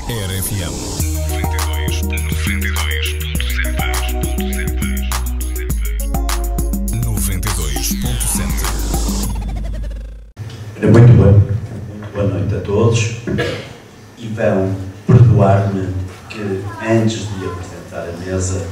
RFM 92.7. Muito boa noite a todos e vão perdoar-me que antes de apresentar a mesa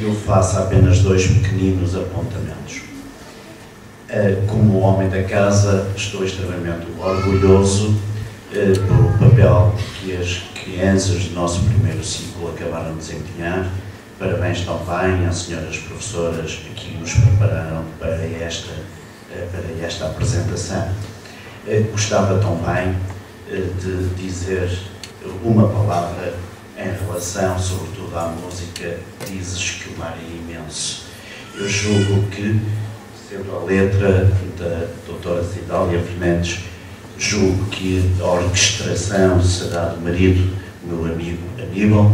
eu faço apenas dois pequeninos apontamentos. Como homem da casa, estou extremamente orgulhoso pelo papel que as crianças do nosso primeiro ciclo acabaram de desempenhar. Parabéns também às senhoras professoras que nos prepararam para esta apresentação. Gostava também de dizer uma palavra em relação, sobretudo, à música Dizes que o Mar é Imenso. Eu julgo que, sendo a letra da doutora Cidália Fernandes, julgo que a orquestração será do marido, meu amigo Aníbal,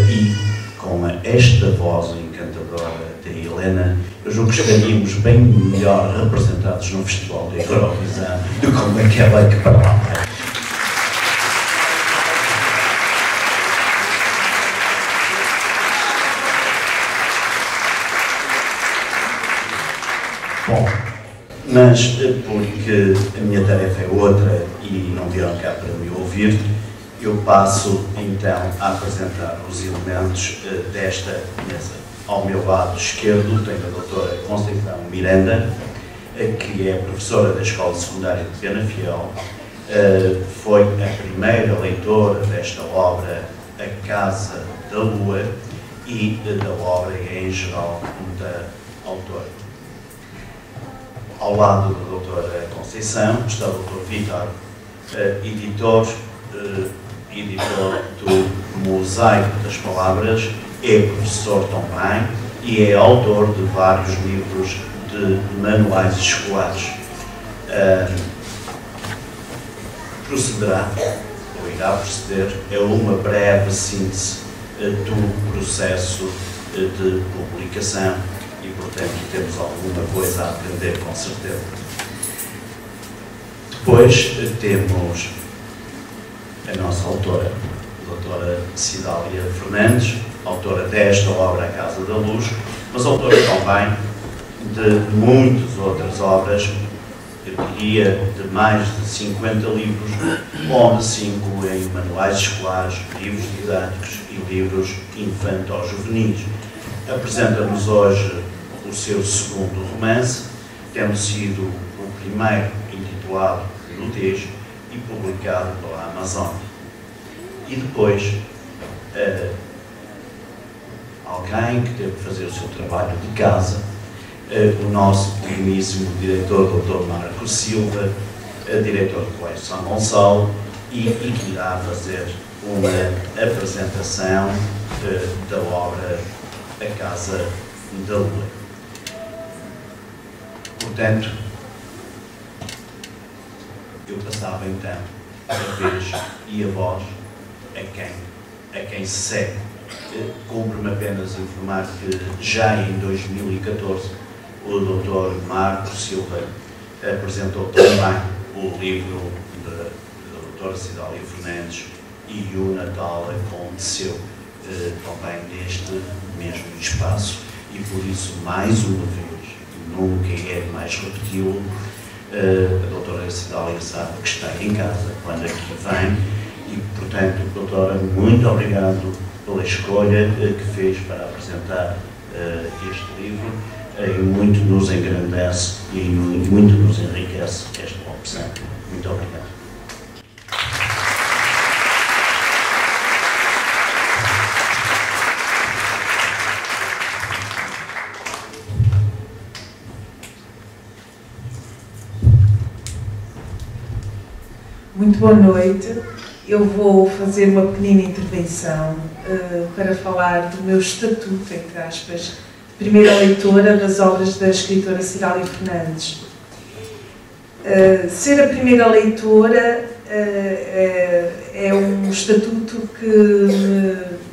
e com esta voz encantadora da Helena, eu julgo que estaríamos bem melhor representados no Festival da Eurovisão do que com aquela que para lá. Bom, mas porque a minha tarefa é outra e não vieram cá para me ouvir, eu passo então a apresentar os elementos desta mesa. Ao meu lado esquerdo tenho a doutora Conceição Miranda, que é professora da Escola Secundária de Penafiel, foi a primeira leitora desta obra, A Casa da Lua, e da obra em geral da autora. Ao lado da doutora Conceição está o doutor Vítor, editor do Mosaico das Palavras, é professor também e é autor de vários livros de manuais escolares. Procederá, ou irá proceder, a uma breve síntese do processo de publicação e, portanto, temos alguma coisa a aprender, com certeza. Depois temos a nossa autora, a doutora Cidália Fernandes, autora desta obra A Casa da Luz, mas autora também de muitas outras obras, eu diria de mais de 50 livros, onde se incluem manuais escolares, livros didáticos e livros infanto-juvenis. Apresenta-nos hoje o seu segundo romance, tendo sido o primeiro intitulado Nudez e publicado pela Amazon. E depois, alguém que teve que fazer o seu trabalho de casa, o nosso digníssimo diretor, Dr. Marco Silva, diretor do Colégio São Gonçalo, e que irá fazer uma apresentação da obra A Casa da Lua. Portanto, eu passava então a vez e a voz a quem se segue. Cumpre-me apenas informar que já em 2014 o Dr. Marco Silva apresentou também o livro da doutora Cidália Fernandes e o Natal aconteceu também neste mesmo espaço e por isso, mais uma vez, nunca é demais repeti-lo, a doutora Cidália sabe que está em casa quando aqui vem e, portanto, doutora, muito obrigado pela escolha que fez para apresentar este livro e muito nos engrandece e muito nos enriquece esta opção. Muito obrigado. Muito boa noite. Eu vou fazer uma pequenina intervenção para falar do meu estatuto, entre aspas, primeira leitora das obras da escritora Cidália Fernandes. Ser a primeira leitora é um estatuto que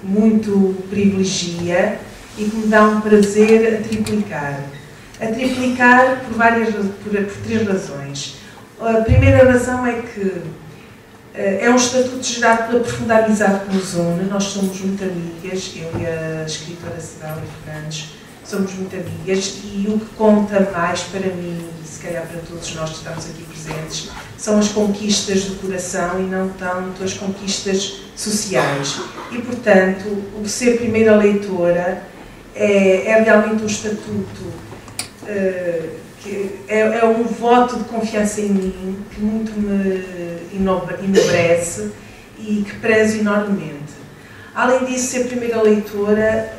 me muito privilegia e que me dá um prazer a triplicar. A triplicar por três razões. A primeira razão é que É um estatuto gerado pela profunda amizade que nos une. Nós somos muito amigas, eu e a escritora Cidália Fernandes somos muito amigas, e o que conta mais para mim, e se calhar para todos nós que estamos aqui presentes, são as conquistas do coração e não tanto as conquistas sociais. E, portanto, o ser primeira leitora é realmente um estatuto que é um voto de confiança em mim, que muito me enobrece e que prezo enormemente. Além disso, ser primeira leitora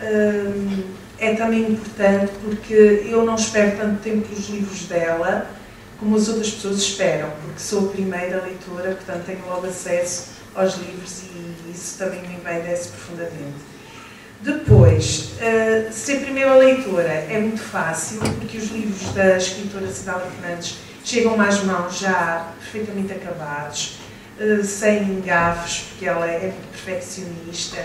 é também importante porque eu não espero tanto tempo pelos livros dela como as outras pessoas esperam, porque sou a primeira leitora, portanto tenho logo acesso aos livros e isso também me envaidece profundamente. Depois, ser primeira leitora é muito fácil, porque os livros da escritora Cidália Fernandes chegam às mãos já perfeitamente acabados, sem gafes, porque ela é muito perfeccionista,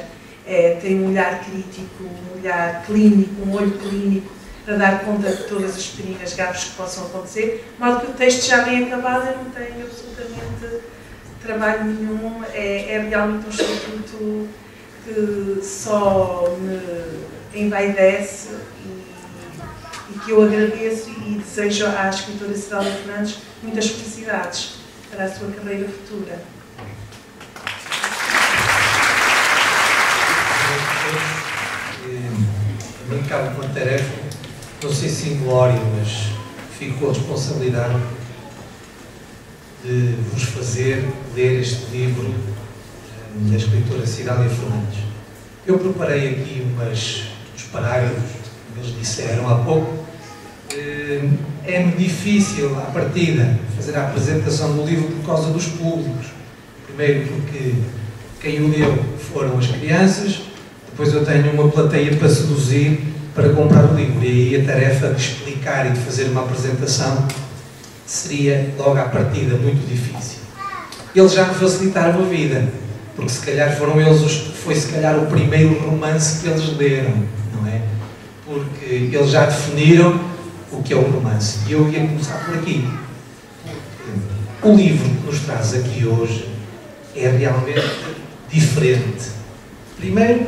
tem um olhar crítico, um olhar clínico, um olho clínico, para dar conta de todas as pequenas gafes que possam acontecer, de modo que o texto já vem acabado e não tem absolutamente trabalho nenhum, é realmente um estatuto que só me envaidece e que eu agradeço e desejo à escritora Cidália Fernandes muitas felicidades para a sua carreira futura. A mim cabe uma tarefa, não sei se inglória, mas fico com a responsabilidade de vos fazer ler este livro da escritora Cidália Fernandes. Eu preparei aqui uns parágrafos, como eles disseram há pouco. É-me difícil, à partida, fazer a apresentação do livro por causa dos públicos. Primeiro porque quem o leu foram as crianças, depois eu tenho uma plateia para seduzir para comprar o livro, e aí a tarefa de explicar e de fazer uma apresentação seria, logo à partida, muito difícil. Eles já me facilitaram a vida, porque se calhar foi se calhar o primeiro romance que eles leram, não é? Porque eles já definiram o que é o romance. E eu ia começar por aqui. O livro que nos traz aqui hoje é realmente diferente. Primeiro,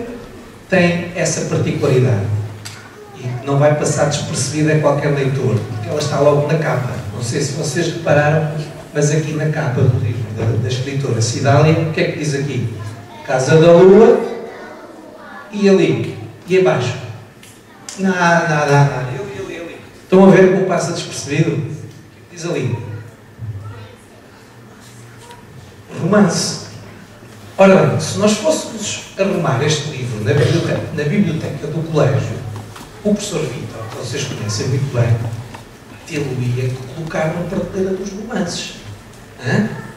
tem essa particularidade, e que não vai passar despercebida a qualquer leitor, porque ela está logo na capa. Não sei se vocês repararam, mas aqui na capa do livro da escritora Cidália, o que é que diz aqui? Casa da Lua, e ali, e abaixo? Nada. Estão a ver como passa despercebido? Diz ali. Romance. Ora bem, se nós fôssemos arrumar este livro na biblioteca do colégio, o professor Vitor, que vocês conhecem muito bem, tê-lo-ia colocar na prateleira dos romances.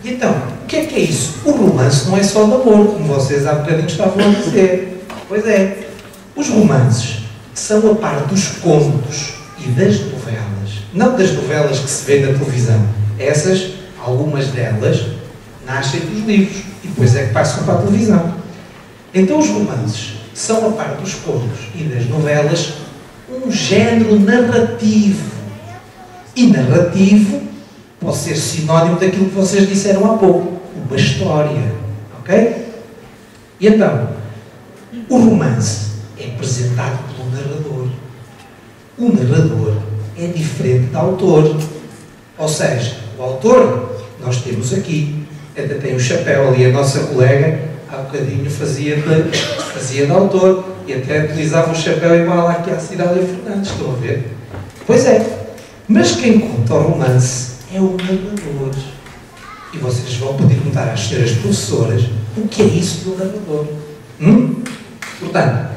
E então, o que é isso? O romance não é só de amor, como vocês há bocadinho estavam a dizer. Pois é. Os romances são a par dos contos e das novelas. Não das novelas que se vê na televisão. Essas, algumas delas, nascem dos livros e depois é que passam para a televisão. Então os romances são a par dos contos e das novelas um género narrativo. E narrativo pode ser sinónimo daquilo que vocês disseram há pouco, uma história, ok? E então, o romance é apresentado pelo narrador. O narrador é diferente do autor. Ou seja, o autor, nós temos aqui, até tem um chapéu ali, a nossa colega, há bocadinho fazia de autor, e até utilizava o chapéu igual aqui à Cidália Fernandes, estão a ver? Pois é. Mas quem conta o romance é o narrador. E vocês vão poder perguntar às senhoras professoras o que é isso do narrador. Portanto,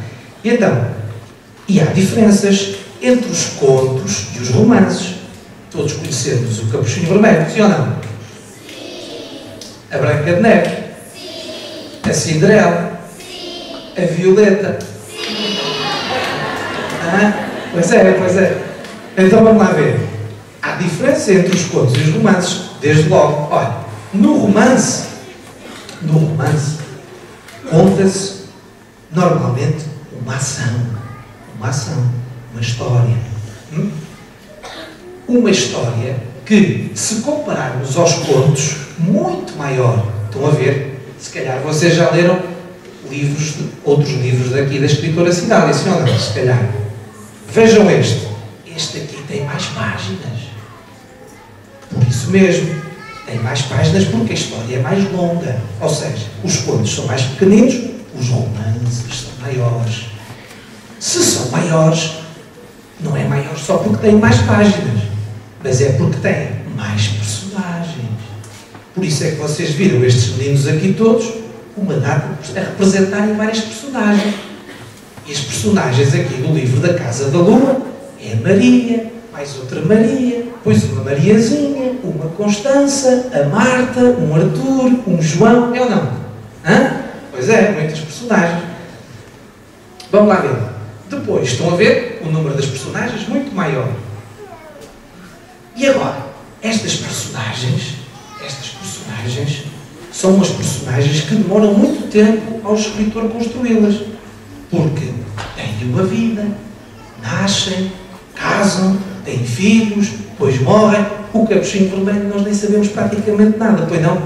e há diferenças entre os contos e os romances. Todos conhecemos o Capuchinho Vermelho, sim ou não? Sim. A Branca de Neve? Sim. A Cinderela? Sim. A Violeta? Sim. Pois é. Então vamos lá ver. Há diferença entre os contos e os romances, desde logo. Olha, no romance, conta-se normalmente uma ação, uma história. Uma história que, se compararmos aos contos, muito maior. Estão a ver? Se calhar vocês já leram outros livros daqui da escritora Cidália, sim ou não? Se calhar. Vejam este. Este aqui tem mais páginas. Por isso mesmo. Tem mais páginas porque a história é mais longa. Ou seja, os contos são mais pequeninos, os romances são maiores. Se são maiores, não é maior só porque tem mais páginas, mas é porque tem mais personagens. Por isso é que vocês viram estes meninos aqui todos, uma data a representarem várias personagens. E as personagens aqui do livro da Casa da Lua é a Maria, mais outra Maria, depois uma Mariazinha, uma Constança, a Marta, um Arthur, um João, é ou não? Hã? Pois é, muitas personagens. Vamos lá ver. Depois, estão a ver o número das personagens muito maior. E agora, estas personagens são umas personagens que demoram muito tempo ao escritor construí-las. Porque têm uma vida, nascem, casam, têm filhos, depois morrem. O Capuchinho Vermelho nós nem sabemos praticamente nada, pois não?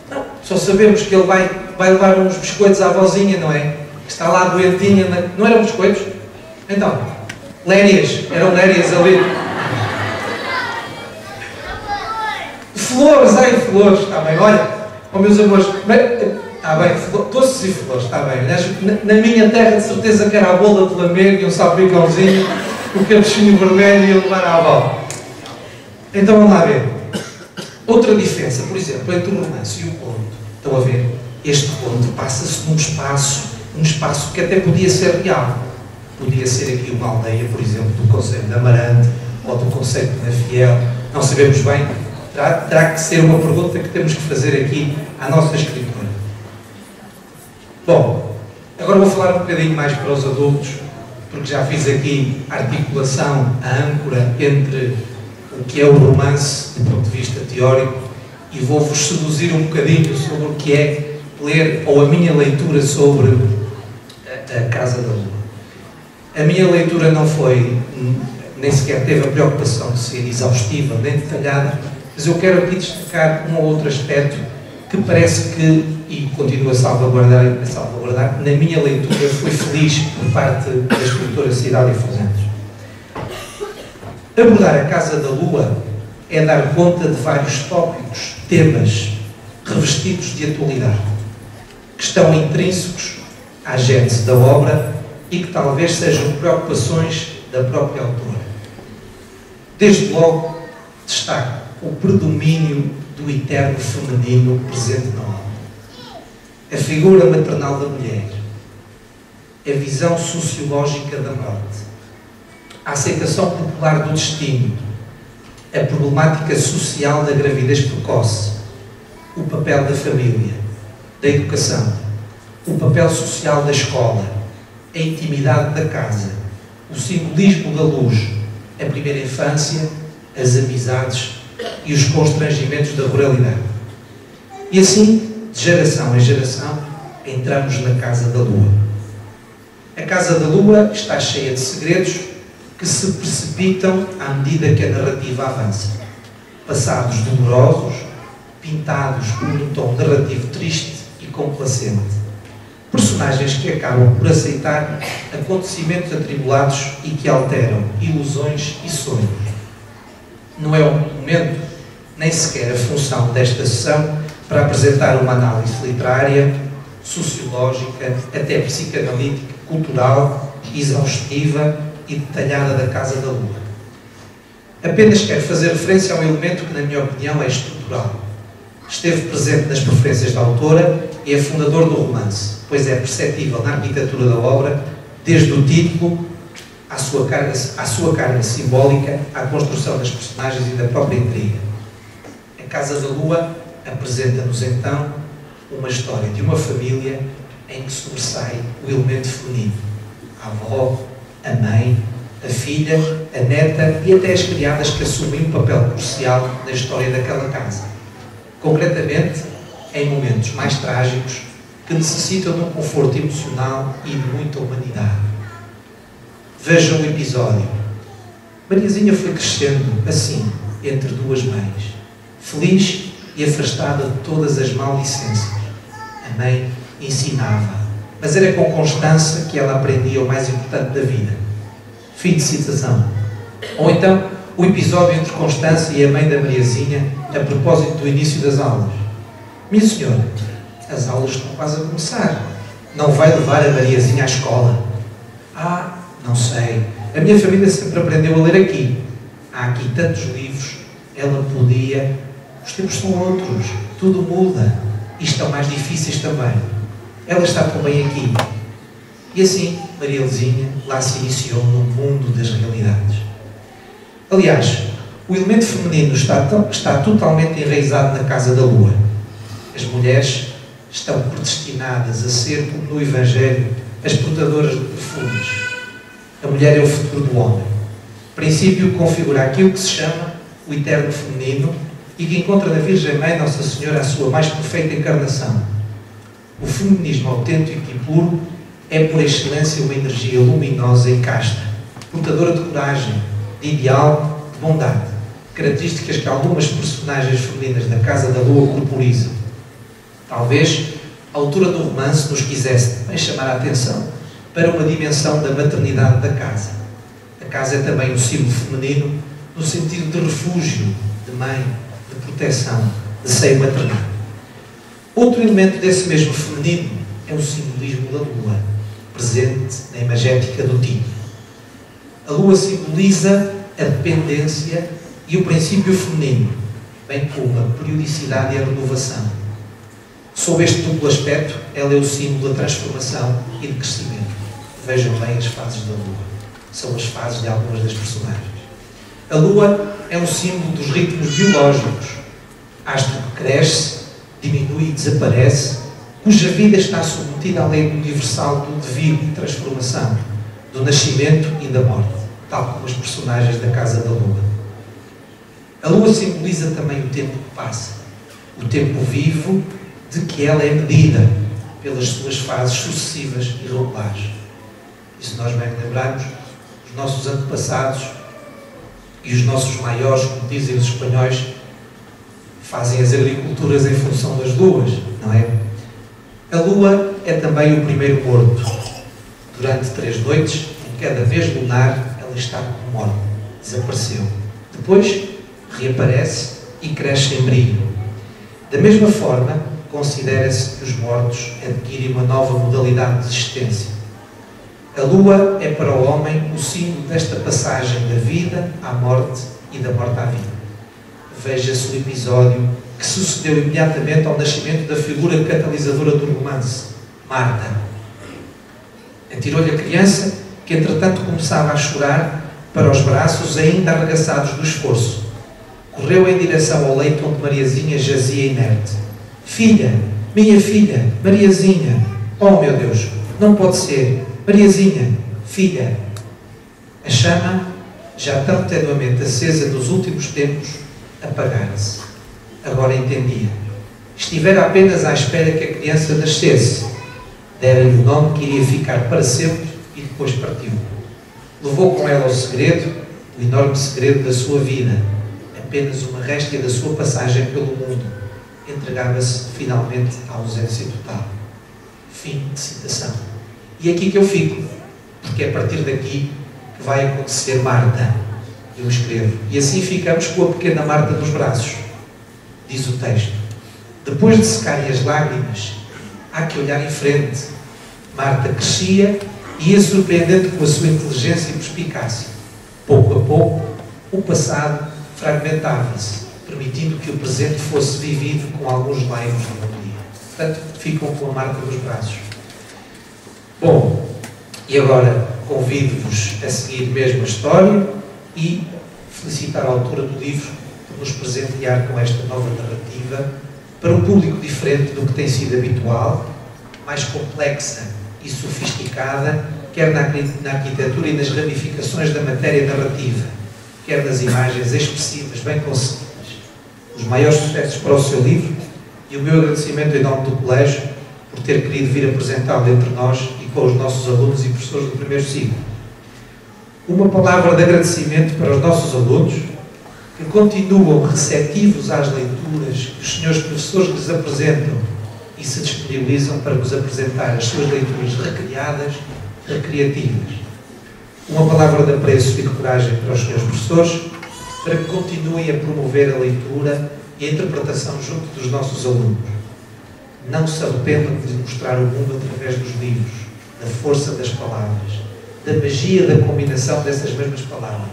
Não, só sabemos que ele vai levar uns biscoitos à avózinha, não é? Que está lá doentinha, não eram biscoitos? Então, lérias, eram lérias ali. Flores, flores, está bem, olha, meus amores, está bem, doces e flores, está bem. Aliás, na minha terra de certeza que era a bola de lamego e um salpicãozinho, o Capuchinho Vermelho ia levar à avó. Então vamos lá ver. Outra diferença, por exemplo, entre o romance e o conto. Estão a ver? Este conto passa-se num espaço que até podia ser real. Podia ser aqui uma aldeia, por exemplo, do concelho de Amarante ou do concelho de Penafiel. Não sabemos bem. Terá que ser uma pergunta que temos que fazer aqui à nossa escritora. Bom, agora vou falar um bocadinho mais para os adultos, porque já fiz aqui a articulação, a âncora entre o que é o romance do ponto de vista teórico e vou-vos seduzir um bocadinho sobre o que é ler, ou a minha leitura sobre a Casa da Lua. A minha leitura não foi, nem sequer teve a preocupação de ser exaustiva, nem detalhada, mas eu quero aqui destacar um ou outro aspecto que parece que, e continuo a salvaguardar, na minha leitura foi feliz por parte da escritora Cidália Fernandes. Abordar a Casa da Lua é dar conta de vários tópicos, temas, revestidos de atualidade, que estão intrínsecos à gênese da obra e que talvez sejam preocupações da própria autora. Desde logo, destaco o predomínio do eterno feminino presente na obra, a figura maternal da mulher, a visão sociológica da morte, a aceitação popular do destino, a problemática social da gravidez precoce, o papel da família, da educação, o papel social da escola, a intimidade da casa, o simbolismo da luz, a primeira infância, as amizades e os constrangimentos da ruralidade. E assim, de geração em geração, entramos na Casa da Lua. A Casa da Lua está cheia de segredos que se precipitam à medida que a narrativa avança. Passados dolorosos, pintados com um tom narrativo triste e complacente. Personagens que acabam por aceitar acontecimentos atribulados e que alteram ilusões e sonhos. Não é o momento, nem sequer a função desta sessão, para apresentar uma análise literária, sociológica, até psicanalítica, cultural, exaustiva e detalhada da Casa da Lua. Apenas quero fazer referência a um elemento que, na minha opinião, é estrutural. Esteve presente nas preferências da autora e é fundador do romance, pois é perceptível na arquitetura da obra, desde o título à sua carga simbólica, à construção das personagens e da própria intriga. A Casa da Lua apresenta-nos, então, uma história de uma família em que sobressai o elemento feminino. A avó, a mãe, a filha, a neta e até as criadas que assumem um papel crucial na história daquela casa. Concretamente, em momentos mais trágicos que necessitam de um conforto emocional e de muita humanidade. Vejam o episódio. Mariazinha foi crescendo assim, entre duas mães, feliz e afastada de todas as maldicências. A mãe ensinava, mas era com constância que ela aprendia o mais importante da vida. Fim de citação. Ou então, o episódio entre Constância e a mãe da Mariazinha a propósito do início das aulas. Minha senhora, as aulas estão quase a começar. Não vai levar a Mariazinha à escola? Ah, não sei. A minha família sempre aprendeu a ler aqui. Há aqui tantos livros. Ela podia... Os tempos são outros. Tudo muda. E estão mais difíceis também. Ela está tão bem aqui. E assim, Maria Luzinha lá se iniciou no mundo das realidades. Aliás, o elemento feminino está totalmente enraizado na Casa da Lua. As mulheres estão predestinadas a ser, como no Evangelho, as portadoras de perfumes. A mulher é o futuro do homem. Princípio que configura aquilo que se chama o eterno feminino e que encontra na Virgem Mãe Nossa Senhora a sua mais perfeita encarnação. O feminismo autêntico e puro é, por excelência, uma energia luminosa e casta, portadora de coragem, de ideal, de bondade, características que algumas personagens femininas da Casa da Lua corporizam. Talvez a autora do romance nos quisesse também chamar a atenção para uma dimensão da maternidade da casa. A casa é também um símbolo feminino no sentido de refúgio, de mãe, de proteção, de seio maternal. Outro elemento desse mesmo feminino é o simbolismo da lua, presente na imagética do título. A lua simboliza a dependência e o princípio feminino, bem como a periodicidade e a renovação. Sob este duplo aspecto, ela é o símbolo da transformação e de crescimento. Vejam bem as fases da lua. São as fases de algumas das personagens. A lua é um símbolo dos ritmos biológicos. Astro que cresce, diminui e desaparece, cuja vida está submetida à lei universal do devir e transformação, do nascimento e da morte, tal como os personagens da Casa da Lua. A lua simboliza também o tempo que passa, o tempo vivo de que ela é medida pelas suas fases sucessivas e regulares. E se nós bem lembrarmos, os nossos antepassados e os nossos maiores, como dizem os espanhóis, fazem as agriculturas em função das luas, não é? A lua é também o primeiro morto. Durante 3 noites, em cada vez lunar, ela está como morta, desapareceu. Depois, reaparece e cresce em brilho. Da mesma forma, considera-se que os mortos adquirem uma nova modalidade de existência. A lua é para o homem o símbolo desta passagem da vida à morte e da morte à vida. Veja-se o episódio que sucedeu imediatamente ao nascimento da figura catalisadora do romance, Marta. Atirou-lhe a criança, que entretanto começava a chorar, para os braços ainda arregaçados do esforço. Correu em direção ao leito onde Mariazinha jazia inerte. Filha, minha filha, Mariazinha. Oh, meu Deus, não pode ser. Mariazinha, filha. A chama, já tão tenuamente acesa nos últimos tempos, apagara-se. Agora entendia. Estivera apenas à espera que a criança nascesse. Dera-lhe o nome que iria ficar para sempre e depois partiu. Levou com ela o segredo, o enorme segredo da sua vida, apenas uma réstia da sua passagem pelo mundo. Entregava-se finalmente à ausência total. Fim de citação. E é aqui que eu fico, porque é a partir daqui que vai acontecer Marta. Eu escrevo. E assim ficamos com a pequena Marta nos braços. Diz o texto. Depois de secarem as lágrimas, há que olhar em frente. Marta crescia e ia surpreendendo com a sua inteligência e perspicácia. Pouco a pouco, o passado fragmentava-se, permitindo que o presente fosse vivido com alguns laivos de melodia. Portanto, ficam com a Marta nos braços. Bom, e agora convido-vos a seguir mesmo a história e felicitar a autora do livro por nos presentear com esta nova narrativa para um público diferente do que tem sido habitual, mais complexa e sofisticada, quer na arquitetura e nas ramificações da matéria narrativa, quer nas imagens expressivas, bem concebidas. Os maiores sucessos para o seu livro e o meu agradecimento em nome do Colégio por ter querido vir apresentá-lo entre nós e com os nossos alunos e professores do primeiro ciclo. Uma palavra de agradecimento para os nossos alunos, que continuam receptivos às leituras que os senhores professores lhes apresentam e e se disponibilizam para vos apresentar as suas leituras recriadas, recreativas. Uma palavra de apreço e de coragem para os senhores professores, para que continuem a promover a leitura e a interpretação junto dos nossos alunos. Não se arrependam de mostrar o mundo através dos livros, da força das palavras, da magia da combinação dessas mesmas palavras.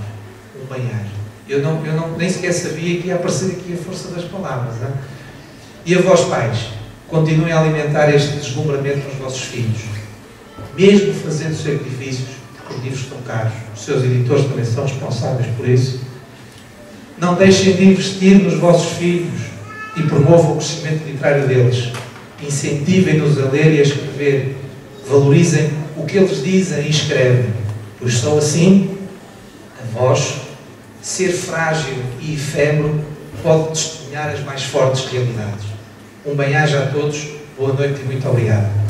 Um banhar. Eu nem sequer sabia que ia aparecer aqui a força das palavras. Não? E a vós, pais, continuem a alimentar este deslumbramento aos vossos filhos, mesmo fazendo sacrifícios, porque os livros estão caros. Os seus editores também são responsáveis por isso. Não deixem de investir nos vossos filhos e promovam o crescimento literário deles. Incentivem-nos a ler e a escrever. Valorizem o que eles dizem e escrevem, pois só assim, a vós, ser frágil e efêmero pode testemunhar as mais fortes realidades. Um bem-aja a todos, boa noite e muito obrigado.